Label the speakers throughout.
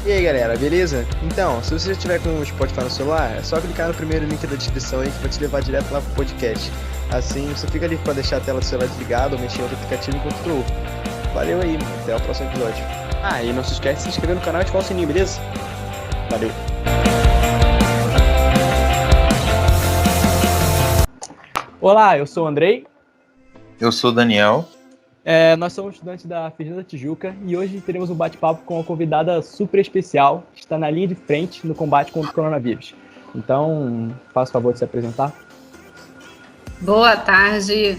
Speaker 1: E aí galera, beleza? Então, se você já tiver com o Spotify no celular, é só clicar no primeiro link da descrição aí que vai te levar direto lá pro podcast. Assim, você fica ali pra deixar a tela do celular desligada ou mexer em outro aplicativo enquanto tu ouve. Valeu aí, mano. Até o próximo episódio. Ah, e não se esquece de se inscrever no canal e ativar o sininho, beleza? Valeu!
Speaker 2: Olá, eu sou o Andrei.
Speaker 3: Eu sou o Daniel.
Speaker 2: Nós somos estudantes da Firjan da Tijuca e hoje teremos um bate-papo com uma convidada super especial que está na linha de frente no combate contra o coronavírus. Então, faça o favor de se apresentar.
Speaker 4: Boa tarde,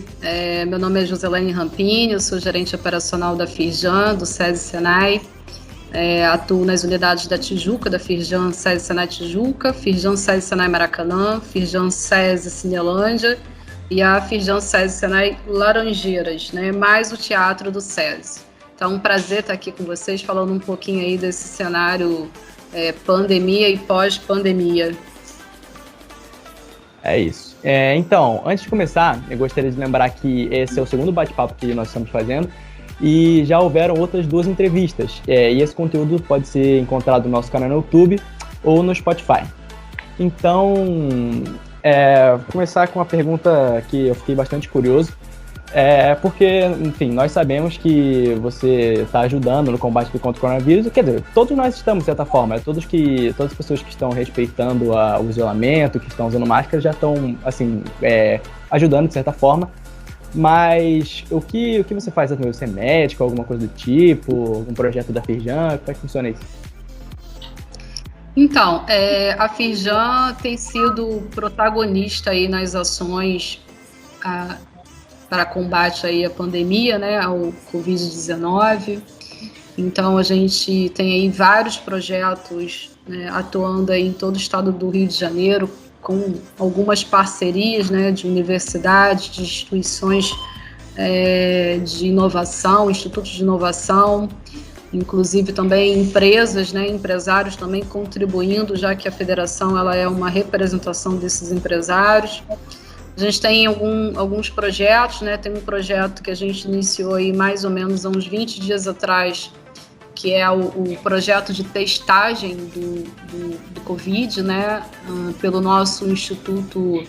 Speaker 4: meu nome é Joselene Rampini, eu sou gerente operacional da Firjan, do SESI Senai. Atuo nas unidades da Tijuca, da Firjan SESI Senai Tijuca, Firjan SESI Senai Maracanã, Firjan SESI Cinelândia e a Firjan SESI Senai Laranjeiras, né, mais o teatro do SESI. Então, um prazer estar aqui com vocês, falando um pouquinho aí desse cenário pandemia e pós-pandemia.
Speaker 2: É isso. Então, antes de começar, eu gostaria de lembrar que esse é o segundo bate-papo que nós estamos fazendo e já houveram outras 2 entrevistas. E esse conteúdo pode ser encontrado no nosso canal no YouTube ou no Spotify. Então, vou começar com uma pergunta que eu fiquei bastante curioso. Porque, enfim, nós sabemos que você está ajudando no combate contra o coronavírus. Quer dizer, todos nós estamos, de certa forma. Todas as pessoas que estão respeitando o isolamento, que estão usando máscara, já estão, assim, ajudando, de certa forma. Mas o que você faz? Você é médico, alguma coisa do tipo? Algum projeto da Firjan? Como é que funciona isso?
Speaker 4: Então, a Firjan tem sido protagonista aí nas ações para combate aí à pandemia, né, ao Covid-19. Então, a gente tem aí vários projetos, né, atuando aí em todo o estado do Rio de Janeiro, com algumas parcerias, né, de universidades, de instituições de inovação, institutos de inovação, inclusive também empresas, né, empresários também contribuindo, já que a federação ela é uma representação desses empresários. A gente tem alguns projetos, né? Tem um projeto que a gente iniciou aí mais ou menos há uns 20 dias atrás, que é o projeto de testagem do Covid, né? Pelo nosso Instituto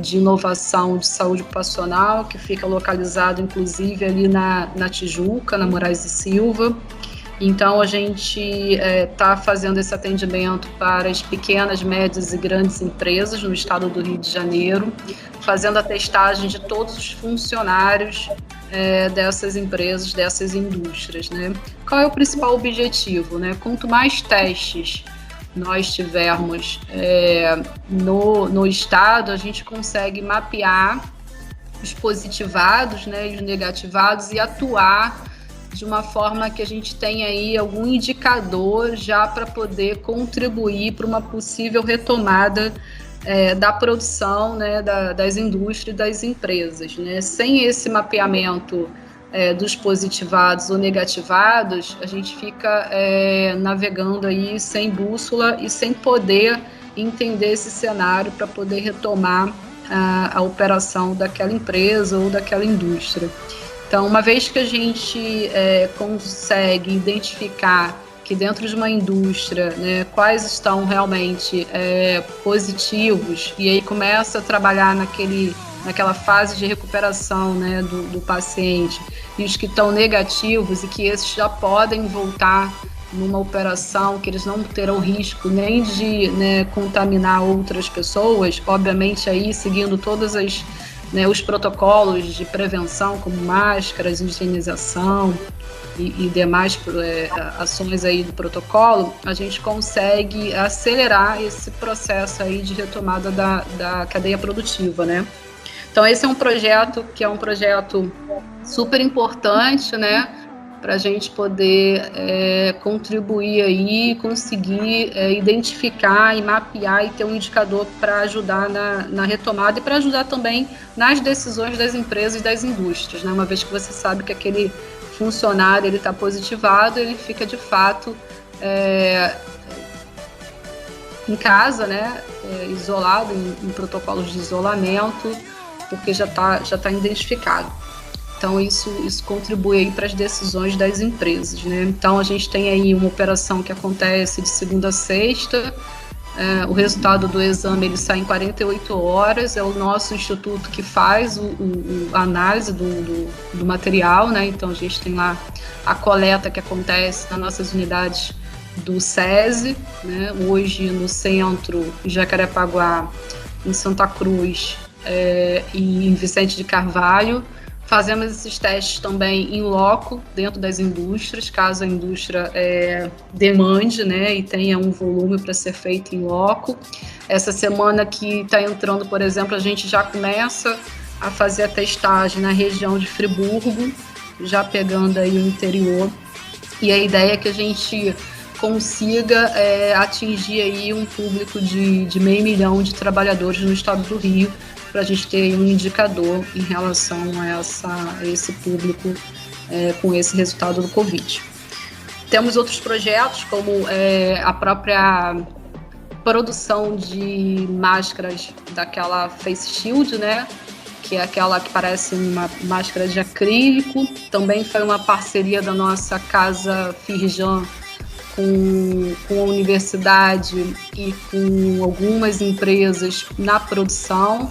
Speaker 4: de Inovação de Saúde Ocupacional, que fica localizado inclusive ali na Tijuca, na Moraes e Silva. Então, a gente está fazendo esse atendimento para as pequenas, médias e grandes empresas no estado do Rio de Janeiro, fazendo a testagem de todos os funcionários dessas empresas, dessas indústrias, né? Qual é o principal objetivo, né? Quanto mais testes nós tivermos no estado, a gente consegue mapear os positivados, né, e os negativados e atuar de uma forma que a gente tenha aí algum indicador já para poder contribuir para uma possível retomada da produção, né, das indústrias e das empresas, né? Sem esse mapeamento dos positivados ou negativados, a gente fica navegando aí sem bússola e sem poder entender esse cenário para poder retomar a operação daquela empresa ou daquela indústria. Então, uma vez que a gente consegue identificar que dentro de uma indústria, né, quais estão realmente positivos, e aí começa a trabalhar naquela fase de recuperação, né, do paciente, e os que estão negativos e que esses já podem voltar numa operação, que eles não terão risco nem de, né, contaminar outras pessoas, obviamente aí seguindo todas os protocolos de prevenção, como máscaras, higienização e demais ações aí do protocolo, a gente consegue acelerar esse processo aí de retomada da cadeia produtiva, né? Então, esse é um projeto que é um projeto super importante, né? Para a gente poder contribuir aí, conseguir identificar e mapear e ter um indicador para ajudar na retomada e para ajudar também nas decisões das empresas e das indústrias, né? Uma vez que você sabe que aquele funcionário ele está positivado, ele fica de fato em casa, né? Isolado em protocolos de isolamento, porque já tá identificado. Então isso contribui aí para as decisões das empresas, né? Então a gente tem aí uma operação que acontece de segunda a sexta. O resultado do exame ele sai em 48 horas, é o nosso instituto que faz a análise do material, né? Então a gente tem lá a coleta que acontece nas nossas unidades do SESI, né? Hoje no centro, em Jacarepaguá, em Santa Cruz e em Vicente de Carvalho. Fazemos esses testes também em loco, dentro das indústrias, caso a indústria demande, né, e tenha um volume para ser feito em loco. Essa semana que está entrando, por exemplo, a gente já começa a fazer a testagem na região de Friburgo, já pegando aí o interior. E a ideia é que a gente consiga atingir aí um público de 500 mil de trabalhadores no estado do Rio, para a gente ter um indicador em relação a esse público com esse resultado do Covid. Temos outros projetos, como a própria produção de máscaras daquela face shield, né? Que é aquela que parece uma máscara de acrílico. Também foi uma parceria da nossa casa Firjan com a universidade e com algumas empresas na produção.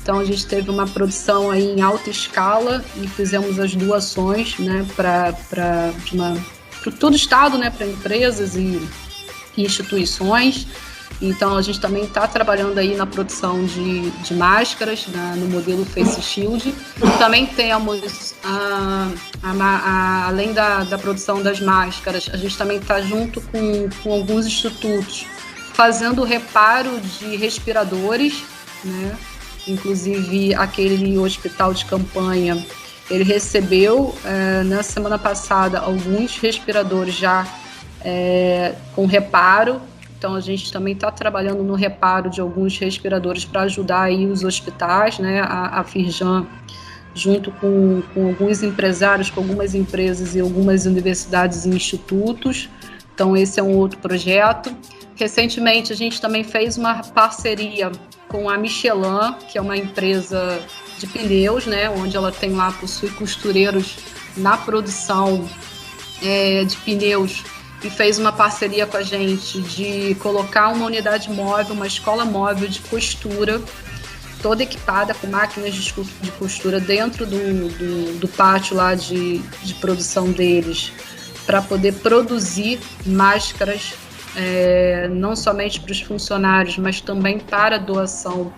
Speaker 4: Então a gente teve uma produção aí em alta escala e fizemos as doações, né, para todo o estado, né, para empresas e instituições. Então a gente também está trabalhando aí na produção de máscaras, no modelo Face Shield. Também temos, além da produção das máscaras, a gente também está junto com alguns institutos fazendo reparo de respiradores, né? Inclusive aquele hospital de campanha, ele recebeu na semana passada alguns respiradores já com reparo. Então a gente também está trabalhando no reparo de alguns respiradores para ajudar aí os hospitais, né? A Firjan, junto com alguns empresários, com algumas empresas e algumas universidades e institutos. Então esse é um outro projeto. Recentemente a gente também fez uma parceria com a Michelin, que é uma empresa de pneus, né, onde ela possui costureiros na produção de pneus, e fez uma parceria com a gente de colocar uma unidade móvel, uma escola móvel de costura, toda equipada com máquinas de costura dentro do pátio lá de produção deles, para poder produzir máscaras não somente para os funcionários, mas também para doação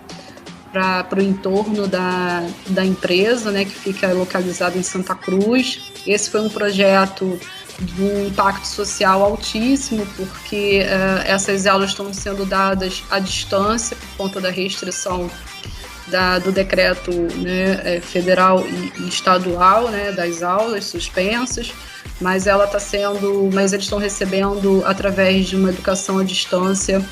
Speaker 4: para o entorno da empresa, né, que fica localizado em Santa Cruz. Esse foi um projeto de um impacto social altíssimo, porque essas aulas estão sendo dadas à distância por conta da restrição do decreto, né, federal e estadual, né, das aulas suspensas. Mas eles estão recebendo através de uma educação à distância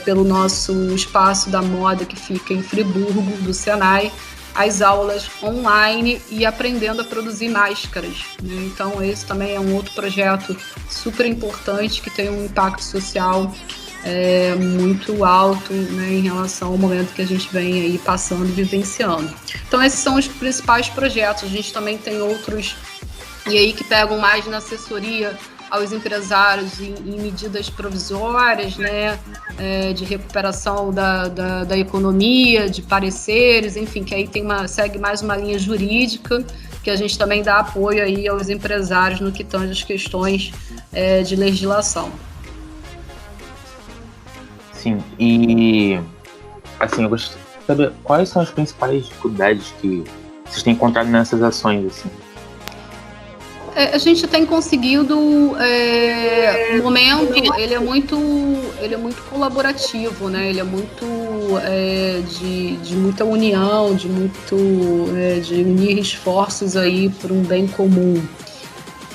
Speaker 4: pelo nosso espaço da moda que fica em Friburgo, do Senai, as aulas online e aprendendo a produzir máscaras, né? Então esse também é um outro projeto super importante que tem um impacto social muito alto, né, em relação ao momento que a gente vem aí passando e vivenciando. Então esses são os principais projetos. A gente também tem outros e aí que pegam mais na assessoria aos empresários em medidas provisórias, né, de recuperação da economia, de pareceres, enfim, que aí segue mais uma linha jurídica, que a gente também dá apoio aí aos empresários no que tange as questões de legislação.
Speaker 3: Sim, e assim, eu gostaria de saber quais são as principais dificuldades que vocês têm encontrado nessas ações, assim.
Speaker 4: A gente tem conseguido, o momento, ele é muito colaborativo, né? Ele é muito de muita união, de unir esforços aí por um bem comum.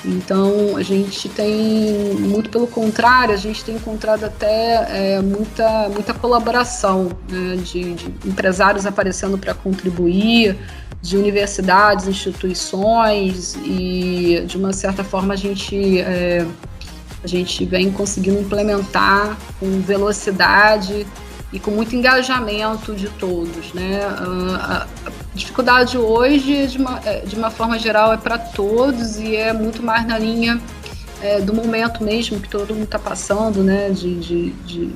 Speaker 4: Então a gente tem, muito pelo contrário, a gente tem encontrado até muita colaboração, né? De empresários aparecendo para contribuir, de universidades, instituições, e de uma certa forma a gente vem conseguindo implementar com velocidade e com muito engajamento de todos, né? A dificuldade hoje, de uma forma geral, é para todos e é muito mais na linha do momento mesmo que todo mundo está passando, né? De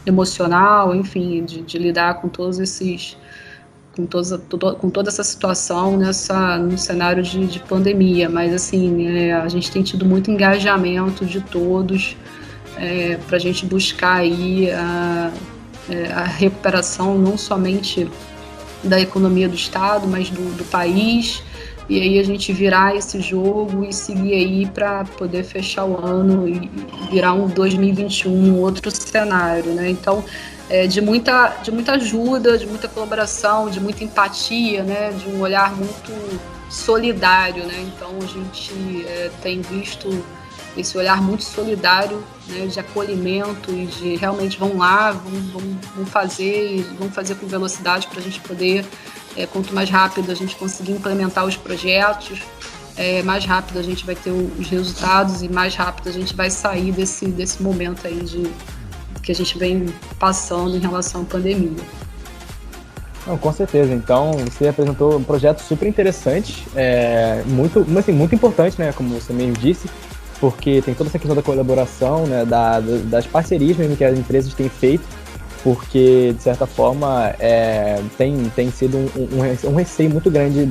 Speaker 4: emocional, enfim, de lidar com todos esses, com toda essa situação no cenário de pandemia. Mas assim, a gente tem tido muito engajamento de todos para a gente buscar aí a recuperação não somente da economia do Estado, mas do país, e aí a gente virar esse jogo e seguir aí para poder fechar o ano e virar um 2021, outro cenário, né? Então, de muita ajuda, de muita colaboração, de muita empatia, né? De um olhar muito solidário, né? Então, a gente tem visto esse olhar muito solidário, né, de acolhimento e de realmente vão fazer com velocidade para a gente poder, quanto mais rápido a gente conseguir implementar os projetos, mais rápido a gente vai ter os resultados e mais rápido a gente vai sair desse momento aí que a gente vem passando em relação à pandemia.
Speaker 2: Não, com certeza. Então, você apresentou um projeto super interessante, muito importante, né, como você mesmo disse, porque tem toda essa questão da colaboração, né, das parcerias mesmo que as empresas têm feito, porque, de certa forma, tem sido um receio muito grande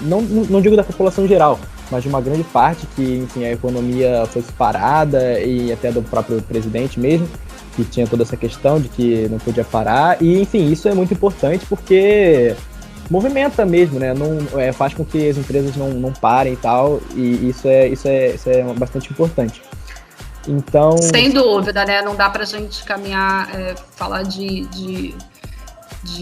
Speaker 2: não digo da população geral, mas de uma grande parte que, enfim, a economia fosse parada, e até do próprio presidente mesmo, que tinha toda essa questão de que não podia parar, e, enfim, isso é muito importante porque movimenta mesmo, né? Faz com que as empresas não parem e tal, e isso é bastante importante. Então...
Speaker 4: Sem dúvida, né? Não dá pra gente caminhar, falar de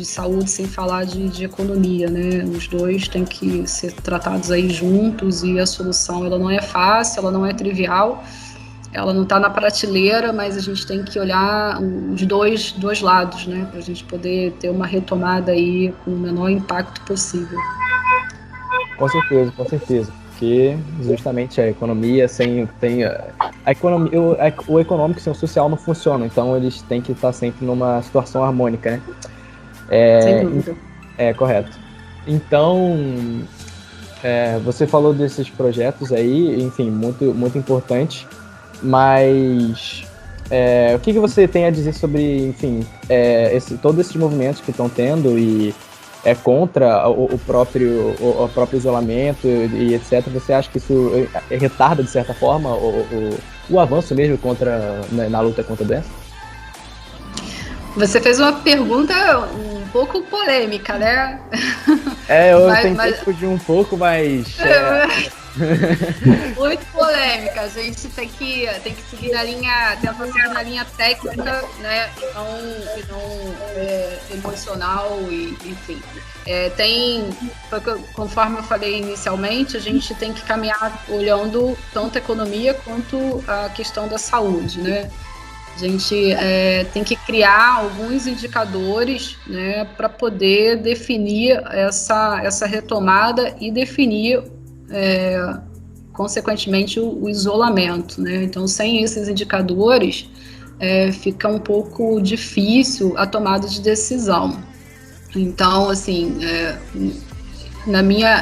Speaker 4: saúde sem falar de economia, né? Os dois têm que ser tratados aí juntos, e a solução, ela não é fácil, ela não é trivial, ela não está na prateleira, mas a gente tem que olhar os dois lados, né, para a gente poder ter uma retomada aí com o menor impacto possível.
Speaker 2: Com certeza, porque justamente a economia o econômico sem o social não funciona, então eles têm que estar sempre numa situação harmônica, né?
Speaker 4: Sem dúvida.
Speaker 2: Correto. Então, você falou desses projetos aí, enfim, muito, muito importante. Mas o que você tem a dizer sobre, enfim, todos esses movimentos que estão tendo e contra o próprio isolamento e etc. Você acha que isso retarda, de certa forma, o avanço mesmo na luta contra a doença?
Speaker 4: Você fez uma pergunta um pouco polêmica, né?
Speaker 2: Eu tentei fugir um pouco, mas...
Speaker 4: Muito polêmica, a gente tem que seguir tentar seguir na linha técnica, né, e não emocional, e enfim. Conforme eu falei inicialmente, a gente tem que caminhar olhando tanto a economia quanto a questão da saúde, né? A gente tem que criar alguns indicadores, né, para poder definir essa retomada e definir consequentemente o isolamento, né? Então, sem esses indicadores, fica um pouco difícil a tomada de decisão. Então, assim,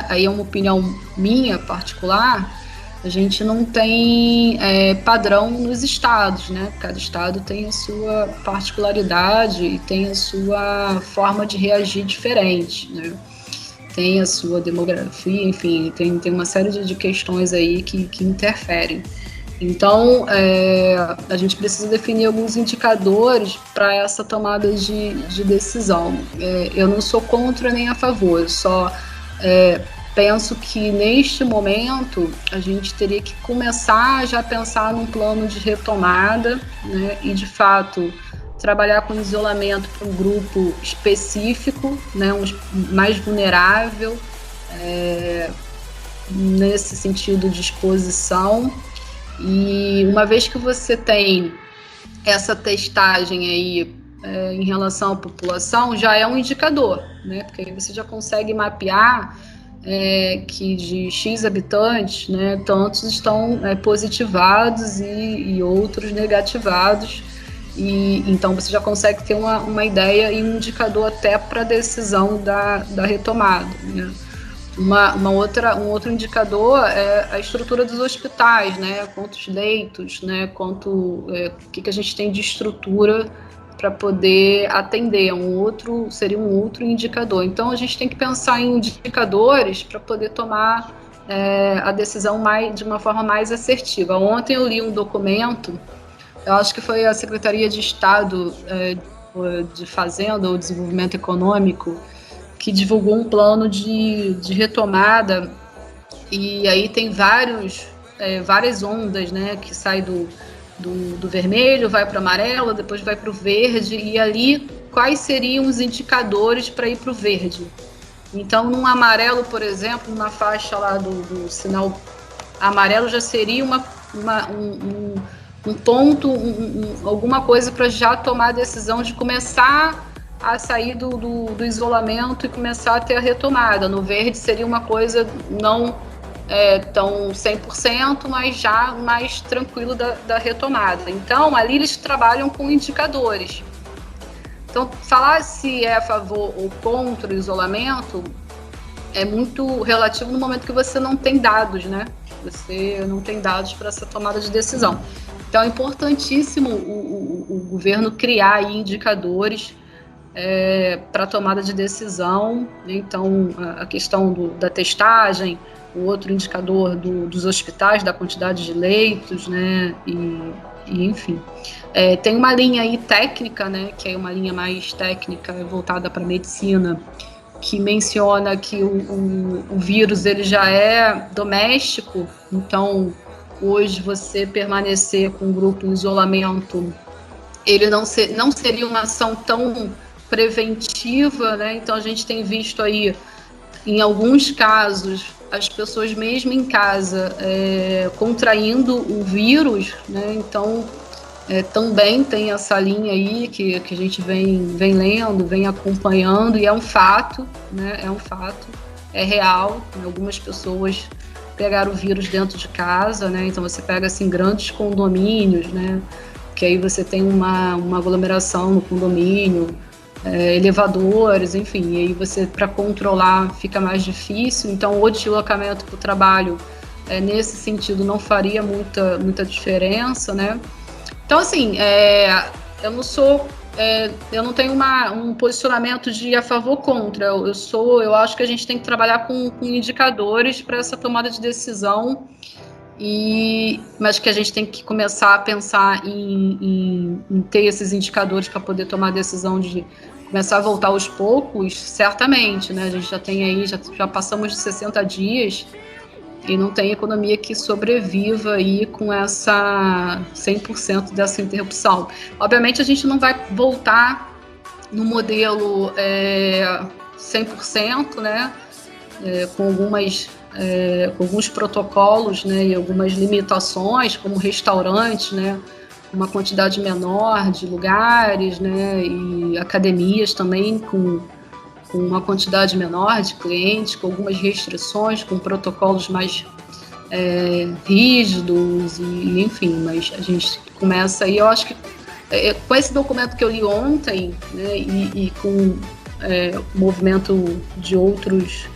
Speaker 4: aí é uma opinião minha particular, a gente não tem padrão nos estados, né? Cada estado tem a sua particularidade e tem a sua forma de reagir diferente, né? Tem a sua demografia, enfim, tem uma série de questões aí que interferem. Então, a gente precisa definir alguns indicadores para essa tomada de decisão. Eu não sou contra nem a favor, eu só penso que neste momento a gente teria que começar já a pensar num plano de retomada, né, e de fato trabalhar com isolamento para um grupo específico, né, mais vulnerável, nesse sentido de exposição. E uma vez que você tem essa testagem aí em relação à população, já é um indicador, né, porque aí você já consegue mapear que de X habitantes, né, tantos estão positivados e outros negativados. E então você já consegue ter uma ideia e um indicador até para a decisão da retomada, né? Um outro indicador é a estrutura dos hospitais, né? Quantos leitos, né? O que a gente tem de estrutura para poder atender. Seria um outro indicador. Então a gente tem que pensar em indicadores para poder tomar a decisão de uma forma mais assertiva. Ontem eu li um documento, eu acho que foi a Secretaria de Estado de Fazenda ou Desenvolvimento Econômico, que divulgou um plano de retomada, e aí tem várias ondas, né, que sai do vermelho, vai para o amarelo, depois vai para o verde, e ali quais seriam os indicadores para ir para o verde. Então, num amarelo, por exemplo, numa faixa lá do sinal amarelo, já seria um ponto, alguma coisa para já tomar a decisão de começar a sair do isolamento e começar a ter a retomada. No verde seria uma coisa não tão 100%, mas já mais tranquilo da retomada. Então, ali eles trabalham com indicadores. Então, falar se é a favor ou contra o isolamento é muito relativo no momento que você não tem dados, né? Você não tem dados para essa tomada de decisão. Então, é importantíssimo o governo criar aí indicadores para tomada de decisão. Então, a questão da testagem, o outro indicador dos hospitais, da quantidade de leitos, né? E enfim. Tem uma linha aí técnica, né? Que é uma linha mais técnica voltada para a medicina, que menciona que o vírus ele já é doméstico. Então, hoje você permanecer com o grupo em isolamento, ele não seria uma ação tão preventiva, né? Então a gente tem visto aí, em alguns casos, as pessoas mesmo em casa contraindo o vírus, né? Então também tem essa linha aí que a gente vem lendo, vem acompanhando, e é um fato, né? É um fato, é real, né? Algumas pessoas pegaram o vírus dentro de casa, né? Então você pega assim grandes condomínios, né? Que aí você tem uma aglomeração no condomínio, elevadores, enfim, e aí você, para controlar, fica mais difícil. Então o deslocamento para o trabalho nesse sentido não faria muita diferença, né? Então assim, eu não tenho um posicionamento de a favor ou contra. Eu acho que a gente tem que trabalhar com indicadores para essa tomada de decisão, mas que a gente tem que começar a pensar em ter esses indicadores para poder tomar a decisão de começar a voltar aos poucos, certamente, né? A gente já tem aí, já passamos de 60 dias e não tem economia que sobreviva aí com essa 100% dessa interrupção. Obviamente a gente não vai voltar no modelo 100%, né? Com alguns protocolos, né, e algumas limitações, como restaurantes, né, uma quantidade menor de lugares, né, e academias também com uma quantidade menor de clientes, com algumas restrições, com protocolos mais rígidos, e enfim, mas a gente começa aí, eu acho que com esse documento que eu li ontem, né, e com o movimento de outras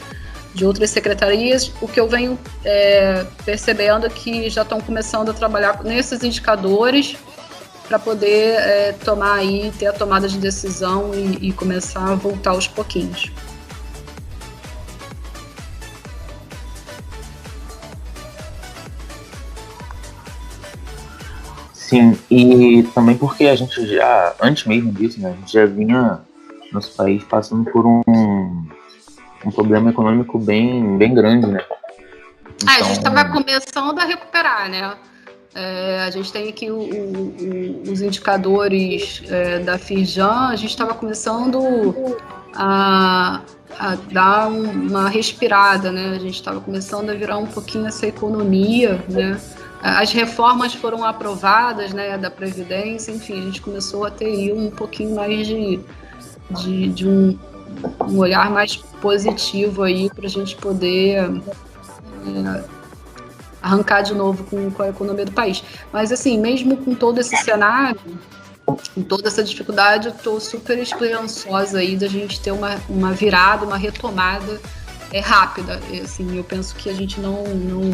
Speaker 4: secretarias, o que eu venho percebendo é que já estão começando a trabalhar nesses indicadores para poder ter a tomada de decisão e começar a voltar aos pouquinhos.
Speaker 3: Sim, e também porque a gente já, antes mesmo disso, né, a gente já vinha, nosso país, passando por um problema econômico bem grande, né?
Speaker 4: Então, a gente estava começando a recuperar, né? A gente tem aqui os indicadores da Firjan, a gente estava começando a dar uma respirada, né? A gente estava começando a virar um pouquinho essa economia, né? As reformas foram aprovadas, né, da Previdência, enfim, a gente começou a ter aí um pouquinho mais de um olhar mais positivo aí para a gente poder arrancar de novo com a economia do país. Mas assim, mesmo com todo esse cenário, com toda essa dificuldade, eu estou super esperançosa aí da gente ter uma virada, uma retomada rápida. Assim, eu penso que a gente não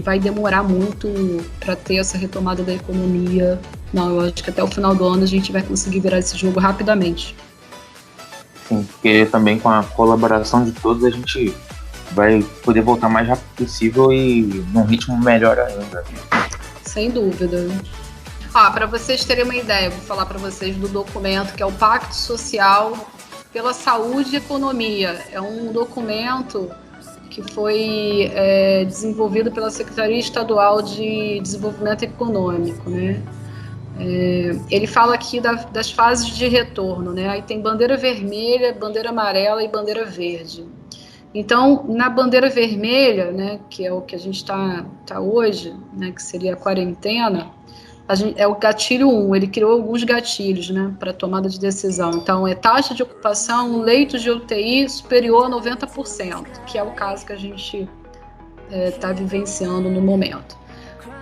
Speaker 4: vai demorar muito para ter essa retomada da economia. Não, eu acho que até o final do ano a gente vai conseguir virar esse jogo rapidamente.
Speaker 3: Sim, porque também com a colaboração de todos a gente vai poder voltar mais rápido possível e num ritmo melhor ainda.
Speaker 4: Sem dúvida. Para vocês terem uma ideia, vou falar para vocês do documento que é o Pacto Social pela Saúde e Economia. É um documento que foi desenvolvido pela Secretaria Estadual de Desenvolvimento Econômico, né? Ele fala aqui das fases de retorno, né? Aí tem bandeira vermelha, bandeira amarela e bandeira verde. Então, na bandeira vermelha, né, que é o que a gente tá hoje, né, que seria a quarentena, é o gatilho 1, ele criou alguns gatilhos, né, para tomada de decisão. Então, taxa de ocupação, leitos de UTI superior a 90%, que é o caso que a gente está vivenciando no momento.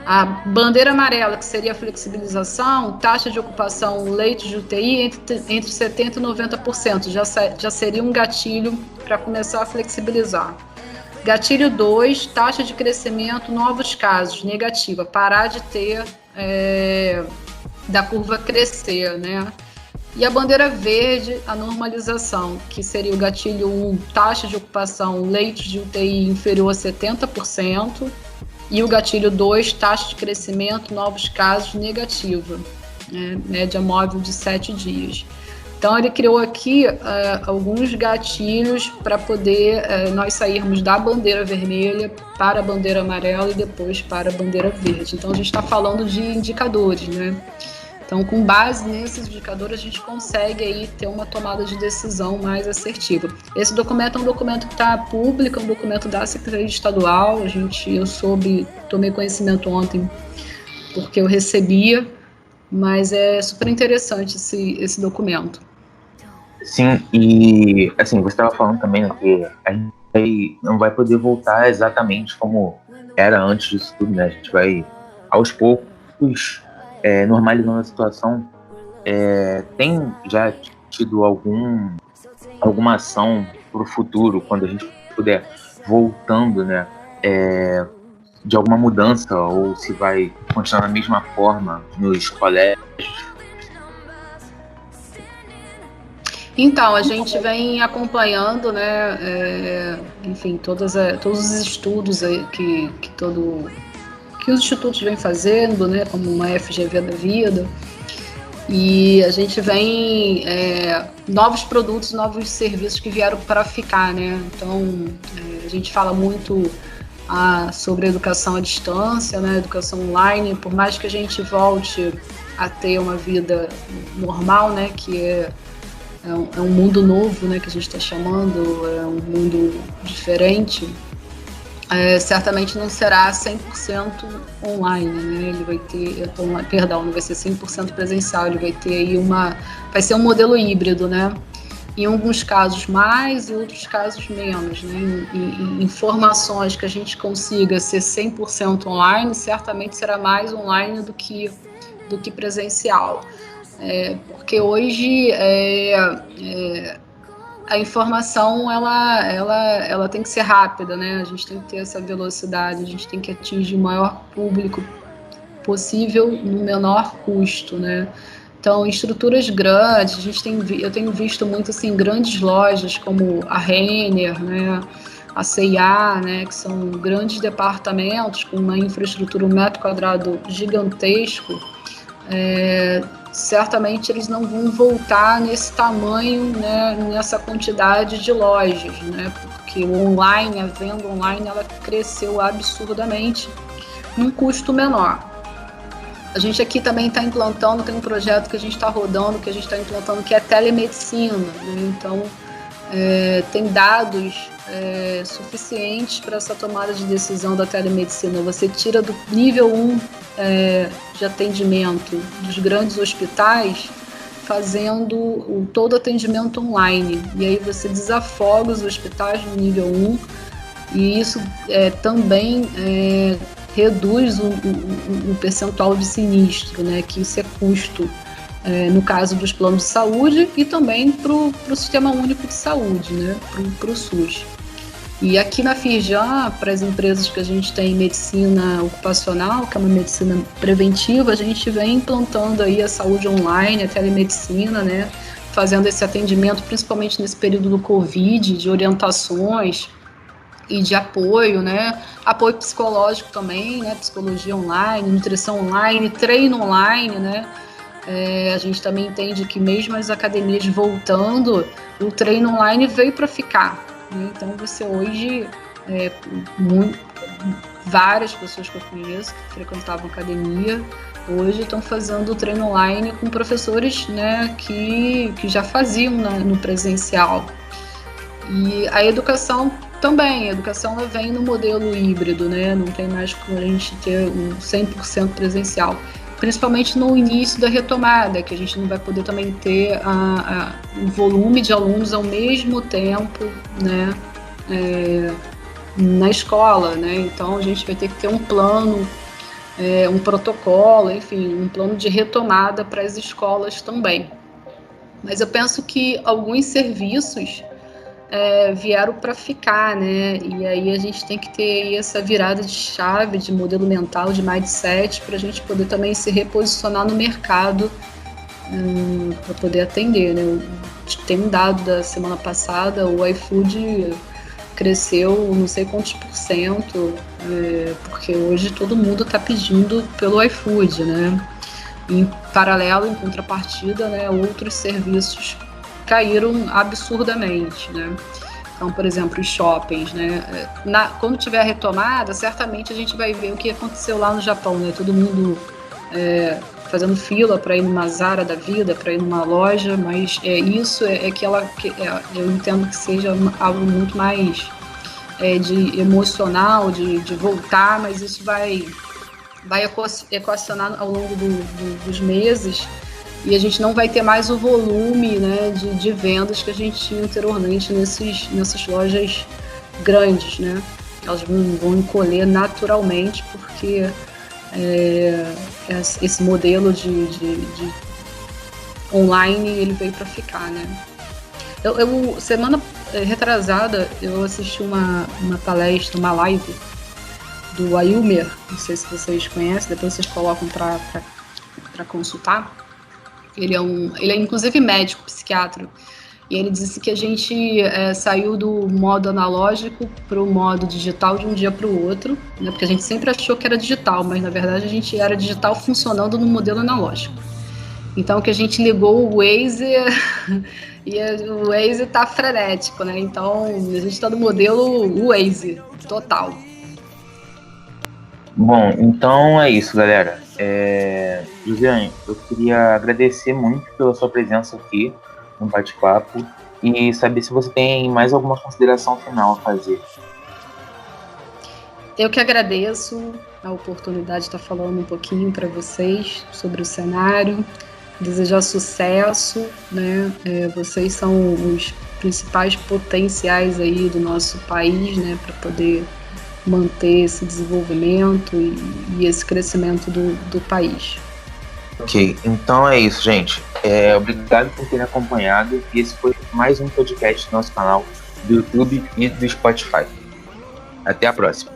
Speaker 4: A bandeira amarela, que seria a flexibilização, taxa de ocupação, leitos de UTI entre 70% e 90%, já seria um gatilho para começar a flexibilizar. Gatilho 2, taxa de crescimento, novos casos, negativa, parar de ter da curva crescer, né? E a bandeira verde, a normalização, que seria o gatilho 1, taxa de ocupação, leitos de UTI inferior a 70%, e o gatilho 2, taxa de crescimento, novos casos, negativa, né? Média móvel de 7 dias. Então, ele criou aqui alguns gatilhos para poder nós sairmos da bandeira vermelha para a bandeira amarela e depois para a bandeira verde. Então, a gente está falando de indicadores, né? Então, com base nesses indicadores, a gente consegue aí ter uma tomada de decisão mais assertiva. Esse documento é um documento que está público, é um documento da Secretaria Estadual. Eu tomei conhecimento ontem porque eu recebia, mas é super interessante esse documento.
Speaker 3: Sim, e assim, você estava falando também, né, que a gente não vai poder voltar exatamente como era antes disso tudo, né? A gente vai, aos poucos, normalizando a situação. Tem já tido alguma ação para o futuro, quando a gente puder voltando, né? De alguma mudança, ou se vai continuar da mesma forma nos colégios?
Speaker 4: Então, a gente vem acompanhando, né, enfim, todos os estudos aí que os institutos vêm fazendo, né, como uma FGV da vida, e a gente vem novos produtos, novos serviços que vieram para ficar, né? Então, a gente fala muito sobre educação à distância, né, educação online, por mais que a gente volte a ter uma vida normal, né, que é um mundo novo, né, que a gente está chamando, é um mundo diferente, certamente não será 100% online, né? Ele vai ter, não vai ser 100% presencial, ele vai ter aí vai ser um modelo híbrido, né? Em alguns casos mais, em outros casos menos, né? Informações que a gente consiga ser 100% online, certamente será mais online do que presencial. Porque hoje a informação ela tem que ser rápida, né? A gente tem que ter essa velocidade, a gente tem que atingir o maior público possível no menor custo, né? Então, estruturas grandes, eu tenho visto muito assim grandes lojas como a Renner, né? A C&A, né? Que são grandes departamentos com uma infraestrutura, 1 metro quadrado gigantesco. Certamente eles não vão voltar nesse tamanho, né, nessa quantidade de lojas, né, porque a venda online, ela cresceu absurdamente num custo menor. A gente aqui também está implantando, tem um projeto que a gente está rodando, que a gente está implantando, que é telemedicina, né? Então, tem dados suficientes para essa tomada de decisão da telemedicina. Você tira do nível 1 de atendimento dos grandes hospitais, fazendo todo atendimento online. E aí você desafoga os hospitais no nível 1, e isso também reduz o percentual de sinistro, né? Que isso é custo. no caso dos planos de saúde, e também para o Sistema Único de Saúde, né, para o SUS. E aqui na Firjan, para as empresas que a gente tem medicina ocupacional, que é uma medicina preventiva, a gente vem implantando aí a saúde online, a telemedicina, né, fazendo esse atendimento, principalmente nesse período do Covid, de orientações e de apoio, né, apoio psicológico também, né, psicologia online, nutrição online, treino online, né. A gente também entende que mesmo as academias voltando, o treino online veio para ficar. Então você hoje, várias pessoas que eu conheço que frequentavam academia, hoje estão fazendo treino online com professores, né, que já faziam no presencial. E a educação também, a educação ela vem no modelo híbrido, né, não tem mais como a gente ter um 100% presencial. Principalmente no início da retomada, que a gente não vai poder também ter um volume de alunos ao mesmo tempo, né, na escola, né? Então a gente vai ter que ter um plano, um protocolo, enfim, um plano de retomada para as escolas também. Mas eu penso que alguns serviços vieram para ficar, né? E aí a gente tem que ter aí essa virada de chave, de modelo mental, de mindset, para a gente poder também se reposicionar no mercado para poder atender, né? Tem um dado da semana passada, o iFood cresceu não sei quantos %, porque hoje todo mundo está pedindo pelo iFood, né? Em paralelo, em contrapartida, né, outros serviços caíram absurdamente, né? Então, por exemplo, os shoppings, né? Quando tiver a retomada, certamente a gente vai ver o que aconteceu lá no Japão, né? Todo mundo fazendo fila para ir numa Zara da vida, para ir numa loja, mas isso eu entendo que seja algo muito mais de emocional, de voltar, mas isso vai equacionar ao longo dos meses. E a gente não vai ter mais o volume, né, de vendas que a gente tinha anteriormente nessas lojas grandes, né? Elas vão encolher naturalmente, porque esse modelo de online ele veio para ficar, né? Semana retrasada eu assisti uma palestra, uma live do Ailmer, não sei se vocês conhecem, depois vocês colocam para consultar. Ele é inclusive médico, psiquiatra, e ele disse que a gente saiu do modo analógico para o modo digital de um dia para o outro, né? Porque a gente sempre achou que era digital, mas na verdade a gente era digital funcionando no modelo analógico. Então que a gente ligou o Waze e o Waze está frenético, né? Então a gente está no modelo Waze total.
Speaker 3: Bom, então é isso, galera. Josiane, eu queria agradecer muito pela sua presença aqui no bate-papo e saber se você tem mais alguma consideração final a fazer.
Speaker 4: Eu que agradeço a oportunidade de estar falando um pouquinho para vocês sobre o cenário, desejar sucesso, né? Vocês são os principais potenciais aí do nosso país, né, para poder manter esse desenvolvimento e esse crescimento do país.
Speaker 3: Ok, então é isso, gente. Obrigado por terem acompanhado e esse foi mais um podcast do nosso canal do YouTube e do Spotify. Até a próxima.